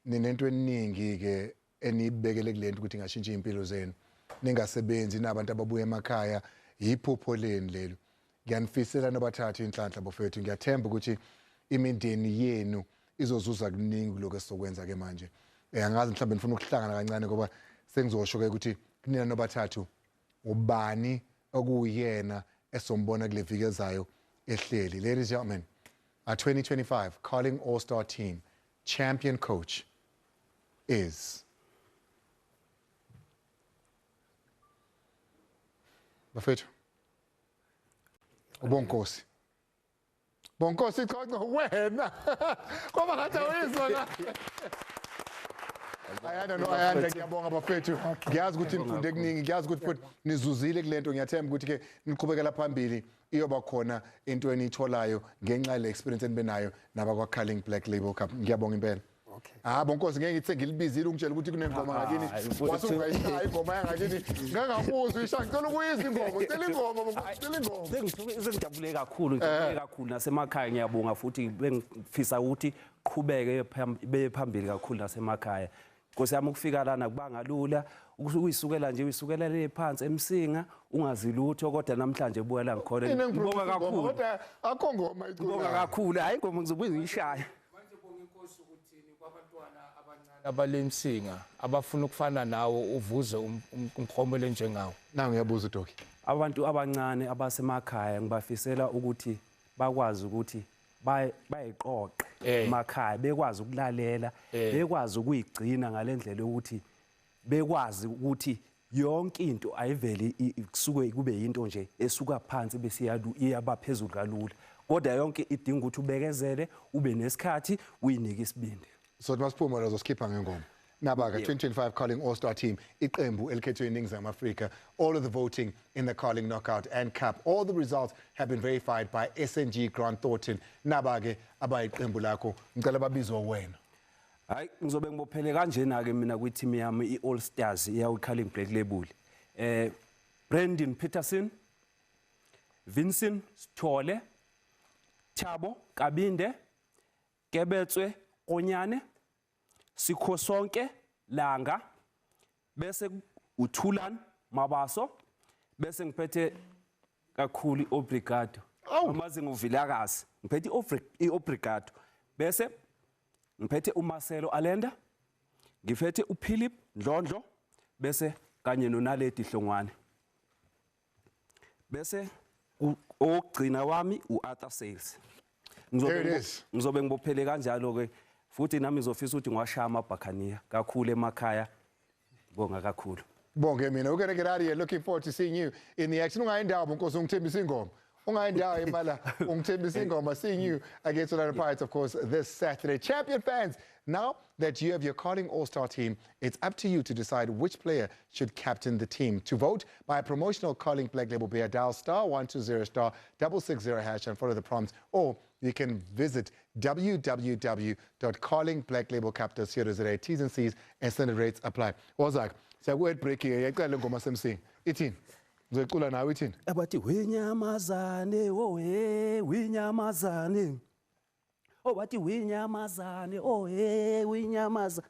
ninento eningi ke enibekele kulento ukuthi ngashintsha impilo zenu ningasebenzi nabantu ababuya emakhaya yiphupho leni lelo ngiyanifisela nobathathu inhlanhla bafethu ngiyathemba ukuthi imindeni yenu izozuza kuningi lokho esizokwenza ke manje angazi mhlawumbe nifuna ukuhlangana kancane ngoba sengizosho ke ukuthi kunina nobathathu ubani okuyena esombona kule viki ezayo ehleli. Ladies and gentlemen, our 2025 Carling All-Star Team champion coach is Bafethu Bonkosi. Bonkosi cha wena. Ngoba ngathi awizwa la. Ayanda ngiyabonga bafethu. Ngiyazi ukuthi nifunde kuningi, ngiyazi ukuthi futhi nizuzile kulento, ngiyathemba ukuthi ke niqhubekela phambili iyoba khona into enitholayo ngenxa yale experience enibenayo nabakwa Carling Black Label Cup. Ngiyabonga impela. Okay. Bonkosi ngeke ngithe ngilibizile ukutshela ukuthi kunengoma ngakini. Wathi ungayishaya ingoma yangakini. Ngangakuzwa isha ngicela ukuyizwa ingoma, cela ingoma bonkosi, cela ingoma. Sengijabule kakhulu nasemakhaya ngiyabonga futhi bengifisa ukuthi qhubeke beye phambili kakhulu nasemakhaya. Nkosi yami ukufika lana kubanga lula ukuyisukela nje uyisukela le phansi emsinga ungazilutho kodwa namhlanje buya la ngikhona ngibonga kakhulu kodwa akho ngoma icula ngibonga kakhulu hayi ngoma ngizobuza ngishaya manje bonke inkosi ukuthini kwabantwana abancane abalemsinga abafuna ukufana nawo uvuze umkhomelo njengawo. Na ngiyabuza uDoki, abantu abancane abasemakhaya ngibafisela ukuthi bakwazi ukuthi bayiqoqe emakhaya bekwazi ukulalela bekwazi ukuyigcina ngalendlela ukuthi bekwazi ukuthi yonke into ayiveli kusuke kube yinto nje esuka phansi bese iyaba phezulu kalula kodwa yonke idinga ukuthi ubekezele ube nesikhathi uyinike isibindi. So masiphuma lazo skipha ngengoma nabaka 2025 Carling All-Star Team iqembu elikhethwe eNingizimu Afrika. All of the voting in the Carling Knockout and Cup, all the results have been verified by SNG Grant Thornton. Nabake abayiqembu lakho ngicela babizwe wena. Hayi ngizobe ngibophele kanjena ke mina kwi-team yami i-All Stars yawu Carling Black Label. Brandon Peterson, Vincent Sithole, Thabo Kabinde, Kebetswe Konyane, Sikhosonke Langa, bese uThulan Mabaso, bese ngiphethe kakhulu Obrigado. Amazi nguvilakazi, ngiphethe iObrigado. Bese ngiphethe uMarcelo Alenda, ngiphethe uPhilip Ndlondlo, bese kanye noNaledi Hlongwane. Bese ogcina wami uArthur Sales. Ngizobe ngibophele kanjalo ke futhi nami ngizofisa ukuthi ngiwashaya amabhakaniya kakhulu emakhaya. Bonga kakhulu. Bonke mina we're going to get out of here. Looking forward to seeing you in the action. Ungayindawo bonkosi ungithembisa ingoma. Ungayindawo imala ungithembisa ingoma. Seeing you against Orlando Pirates, of course, this Saturday. Champion fans, now that you have your Carling All-Star team, it's up to you to decide which player should captain the team. To vote by a promotional Carling Black Label beer, dial *120 *660# and follow the prompts, or you can visit www.carlingblackLabelCup.co.za. T's and C's and standard rates apply. Ozak, siyakuwet break here. Yaqala ngoma semsing. Ithini? Ngizocula nawe ithini? Abathi winyamazane winyamazane. Oh bathi winyamazane winyamazane.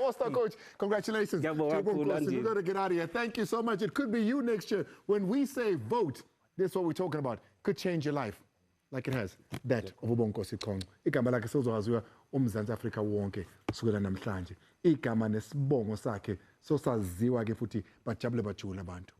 All-Star coach, congratulations. We're going to get out of here. Thank you so much. It could be you next year. When we say vote, this is what we're talking about. Could change your life, like it has. That of Ubonkosi Kongo. Igama lakhe sozowaziwa uMzantsi Afrika wonke kusukela namhlanje. Igama nesibongo sakhe sosaziwa ke futhi bajabule bajule abantu.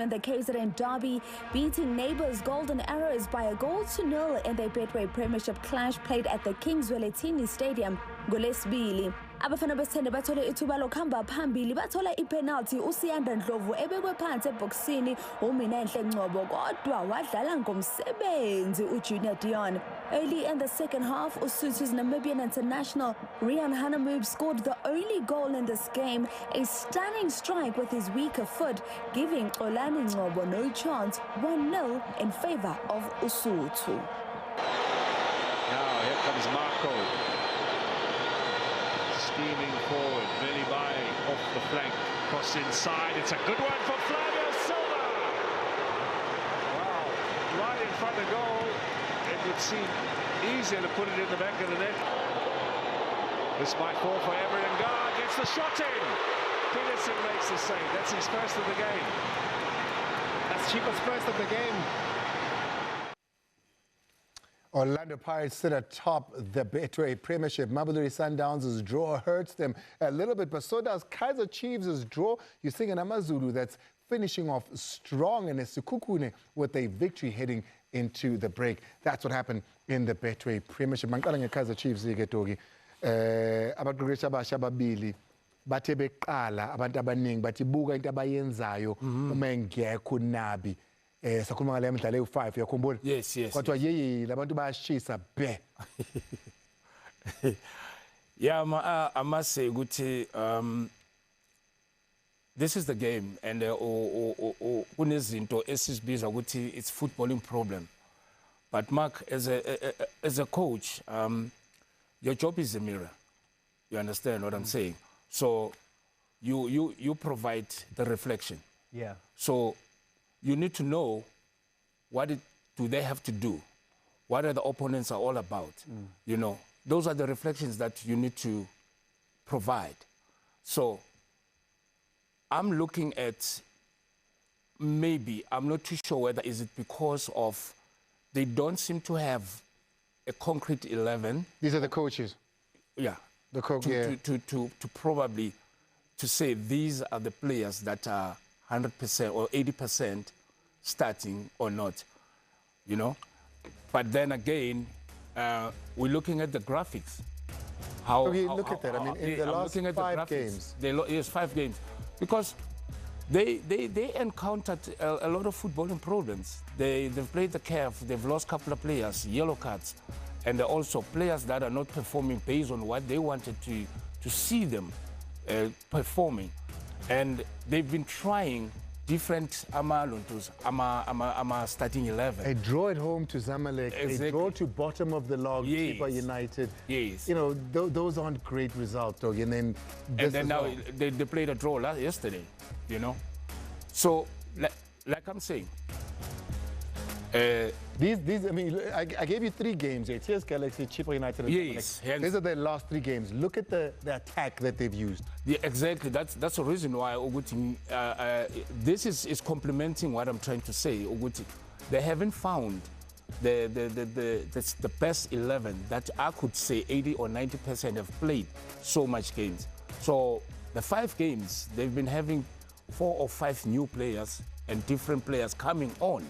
In the KZN Derby, beating neighbours Golden Arrows by 1-0 in their Betway Premiership clash played at the Kingswell Tennis Stadium ngolesibili. Abafana besithende bathole ithuba lokuhamba phambili, bathola ipenalty uSiyanda Ndlovu ebekwe phansi eboxini uMina Enhle Ngcobo kodwa wadlala ngomsebenzi uJunior Dion. Early in the second half, Usuthu's Namibian international Rian Hanamoob scored the only goal in this game, a stunning strike with his weaker foot, giving Xolani Ngcobo no chance. 1-0 in favour of Usuthu. Now here comes Marco. steaming forward. Billy Mai off the flank, cross inside. It's a good one for Flavio Silva. Wow, right in front of goal. It would seem easier to put it in the back of the net. This might fall for Everton. Gar gets the shot in. Peterson makes the save. That's his first of the game. That's Chico's first of the game. Orlando Pirates sit atop the Betway Premiership. Mamelodi Sundowns' draw hurts them a little bit, but so does Kaizer Chiefs' draw. You're seeing an Amazulu that's finishing off strong and Esikukune with a victory heading into the break. That's what happened in the Betway Premiership. Mangicala ngeKaizer Chiefs-ke Togi. Abaqeqeshi abasha ababili bathe beqala abantu abaningi bathi buka into abayenzayo uma engekho Nabi. Sakhuluma ngale mdlalo ewu5 yakhumbula. Yes. Kodwa yeyi labantu bayashisa be. Yeah, I must say ukuthi this is the game, and kunezinto esizibiza ukuthi it's footballing problem. But Mark, as a coach, your job is a mirror. You understand what I'm saying? So you provide the reflection. Yeah. So you need to know what do they have to do, what are the opponents are all about. You know, those are the reflections that you need to provide. So I'm looking at maybe, I'm not too sure whether is it because of they don't seem to have a concrete 11. These are the coaches. Yeah. The coach, to probably to say these are the players that are 100% or 80% starting or not, you know. But then again, we're looking at the graphics. Look at that. I mean, in the last 5 games. Yes, 5 games. Because they encountered a lot of footballing problems. They've played the CAF, they've lost a couple of players, yellow cards, and also players that are not performing based on what they wanted to see them performing. And they've been trying different starting 11. A draw at home to Zamalek, Exactly. a draw to bottom of the log, Yes. Chipa United. Yes. You know, those aren't great results, dog. And then now they played a draw yesterday, you know. So, like I'm saying, these. I mean, I gave you 3 games here. TS Galaxy, Chipa United, and Yes, Zamalek. These are their last 3 games. Look at the attack that they've used. yeah, exactly. That's the reason why Oguti, this is complementing what I'm trying to say. Oguti, they haven't found the best 11 that I could say 80 or 90% have played so much games. So the 5 games, they've been having 4 or 5 new players and different players coming on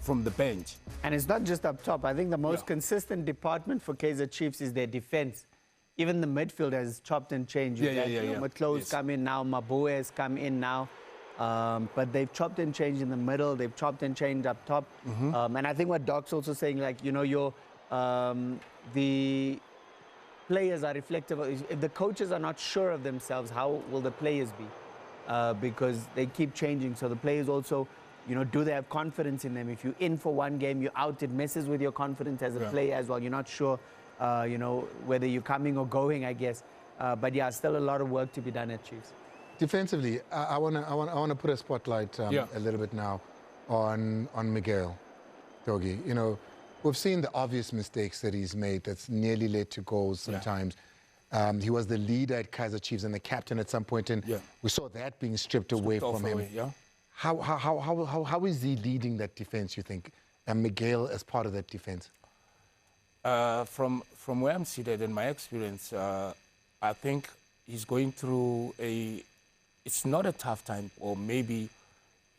from the bench. And it's not just up top. I think the most consistent department for Kaizer Chiefs is their defense. Even the midfield has chopped and changed. Matlo's come in now, Mabue has come in now. But they've chopped and changed in the middle. They've chopped and changed up top. And I think what Doc's also saying, like, you know, the players are reflective. If the coaches are not sure of themselves, how will the players be? Because they keep changing. So the players also, you know, do they have confidence in them? If you're in for one game, you're out, it messes with your confidence as a player as well. You're not sure, you know, whether you're coming or going, I guess. But yeah, still a lot of work to be done at Chiefs. Defensively, I wanna put a spotlight a little bit now on Miguel Dogi. You know, we've seen the obvious mistakes that he's made that's nearly led to goals sometimes. He was the leader at Kaizer Chiefs and the captain at some point, and we saw that being stripped away from him. How is he leading that defense, you think, and Miguel as part of that defense? From where I'm seated in my experience, I think he's going through it's not a tough time, or maybe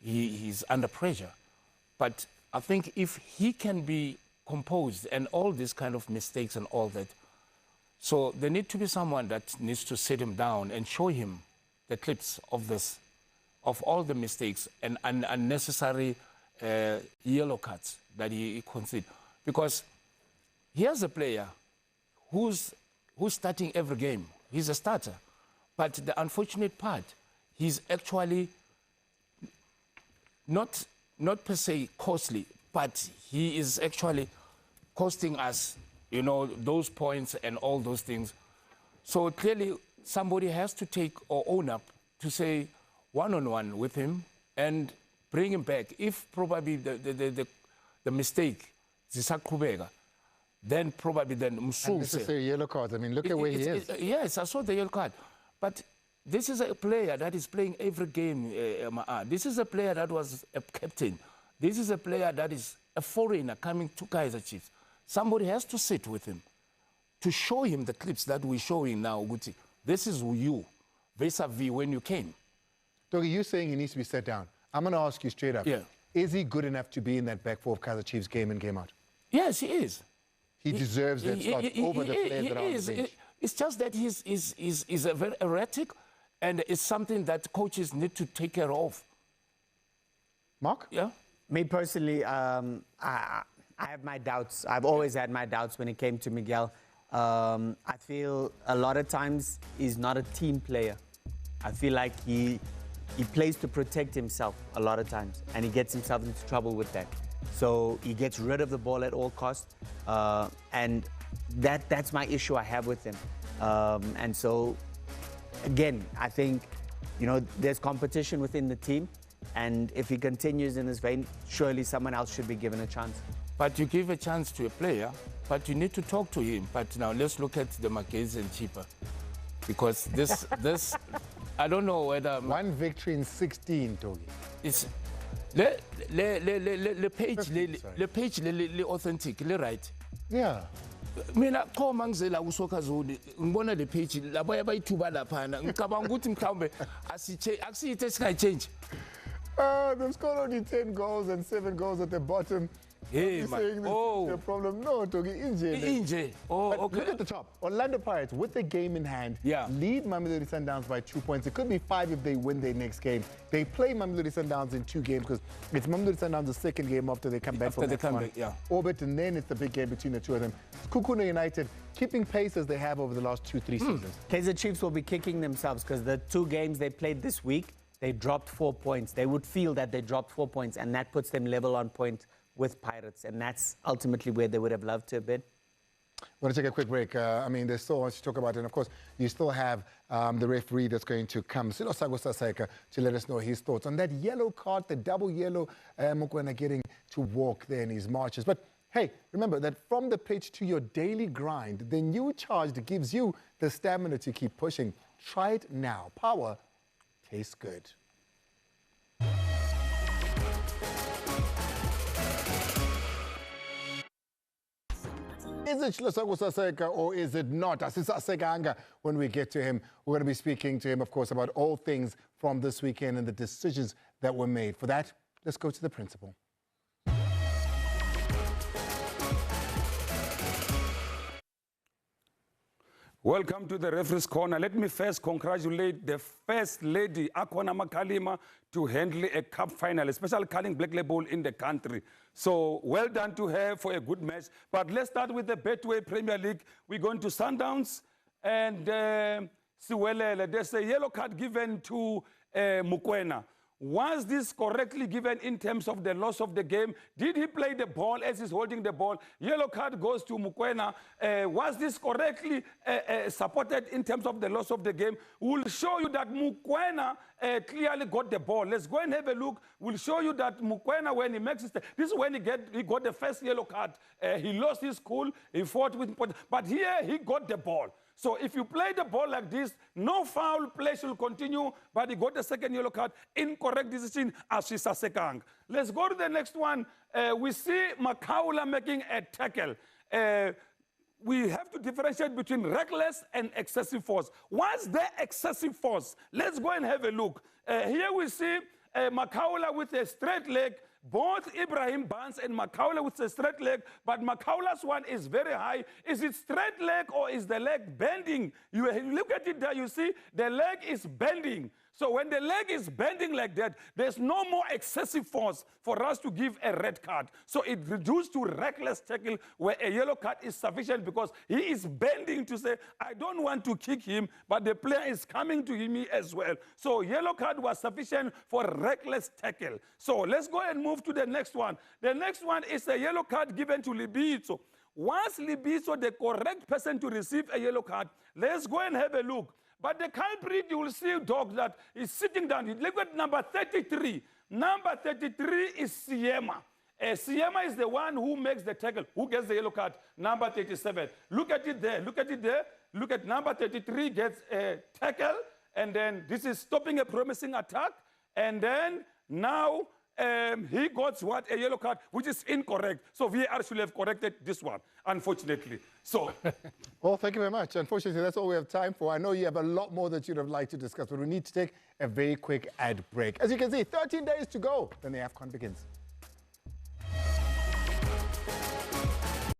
he's under pressure. But I think if he can be composed and all these kind of mistakes and all that, so there need to be someone that needs to sit him down and show him the clips of this, of all the mistakes and unnecessary yellow cards that he conceded. Because here's a player who's starting every game. He's a starter. But the unfortunate part, he's actually not per se costly, but he is actually costing us, you know, those points and all those things. So clearly, somebody has to take or own up to say one-on-one with him and bring him back. If probably the mistake is Zisaqhubeka, then probably then And this is a yellow card. I mean, look at where he is. Yes, I saw the yellow card. But this is a player that is playing every game. This is a player that was a captain. This is a player that is a foreigner coming to Kaizer Chiefs. Somebody has to sit with him to show him the clips that we're showing now, Guti. This is you, vis-a-vis when you came. Doggy, you're saying he needs to be set down. I'm going to ask you straight up. Yeah. Is he good enough to be in that back four of Kaizer Chiefs game in, game out? Yes, he is. He deserves that spot over the players that are on the bench. It's just that he's a very erratic, and it's something that coaches need to take care of. Mark? Yeah? Me personally, I have my doubts. I've always had my doubts when it came to Miguel. I feel a lot of times he's not a team player. I feel like he plays to protect himself a lot of times, and he gets himself into trouble with that. So he gets rid of the ball at all costs, and that's my issue I have with him. And so, again, I think, you know, there's competition within the team, and if he continues in this vein, surely someone else should be given a chance. But you give a chance to a player, but you need to talk to him. But now let's look at the Magazine and Cheaper, because this I don't know whether One victory in 16, Doggy. it's le page le authentic le right. Yeah. Mina qho mangizela uSoccer Zone ngibona le page labo abayithuba lapha ngicabanga ukuthi mhlawumbe akusiyithe singayichange. They've scored only 10 goals and 7 goals at the bottom. Hey, You're man. saying this is a problem. No, Doggy, Inje. Oh, But okay. look at the top. Orlando Pirates, with the game in hand, Yeah. lead Mamelodi Sundowns by 2 points. It could be 5 if they win their next game. They play Mamelodi Sundowns in 2 games because it's Mamelodi Sundowns' second game after they come back After from they that come one. back, yeah. Orbit, and then it's the big game between the two of them. Kukuna United keeping pace as they have over the last 2-3 seasons. Kaizer Chiefs will be kicking themselves because the 2 games they played this week, they dropped 4 points. They would feel that they dropped 4 points, and that puts them level on point with Pirates, and that's ultimately where they would have loved to have been. We're going to take a quick break. I mean, there's so much to talk about. And, of course, you still have the referee that's going to come, Silosago Saseka, to let us know his thoughts on that yellow card, the double yellow, Mokoena getting to walk there in his marches. But, hey, remember that from the pitch to your daily grind, the new charge that gives you the stamina to keep pushing. Try it now. Power tastes good. Is it Hlosago Saseka or is it not? Asisasekanga. When we get to him, we're going to be speaking to him, of course, about all things from this weekend and the decisions that were made. For that, let's go to the principal. Welcome to the Referee's Corner. Let me first congratulate the First Lady, Akona Makalima, to handle a cup final, a special calling Black Label in the country. So well done to her for a good match. But let's start with the Betway Premier League. We're going to Sundowns and Siwelele. There's a yellow card given to Mokoena. Was this correctly given in terms of the loss of the game? Did he play the ball as he's holding the ball? Yellow card goes to Mokoena. Was this correctly supported in terms of the loss of the game? We'll show you that Mokoena clearly got the ball. Let's go and have a look. We'll show you that Mokoena, when he makes this is when he got the first yellow card. He lost his cool. He fought with, but here he got the ball. So if you play the ball like this, no foul play should continue, but he got the second yellow card. Incorrect decision, Ashisa Sekang. Let's go to the next one. We see Makaula making a tackle. We have to differentiate between reckless and excessive force. What's the excessive force? Let's go and have a look. Here we see Makaula with a straight leg. Both Ibrahim Barnes and Makaula with a straight leg, but Makaula's one is very high. Is it straight leg or is the leg bending? You look at it there, you see the leg is bending. So when the leg is bending like that, there's no more excessive force for us to give a red card. So it reduced to reckless tackle where a yellow card is sufficient because he is bending to say, I don't want to kick him, but the player is coming to me as well. So yellow card was sufficient for reckless tackle. So let's go and move to the next one. The next one is a yellow card given to Libito. Was Libiso the correct person to receive a yellow card? Let's go and have a look. But the culprit, you will see, Doc, that is sitting down. Look at number 33. Number 33 is Siema. Siema is the one who makes the tackle, who gets the yellow card, number 37. Look at it there. Look at it there. Look at number 33 gets a tackle, and then this is stopping a promising attack. And then now he got what? A yellow card, which is incorrect. So VAR should have corrected this one, unfortunately. So, Well, thank you very much. Unfortunately, that's all we have time for. I know you have a lot more that you'd have liked to discuss, but we need to take a very quick ad break. As you can see, 13 days to go, then the AFCON begins.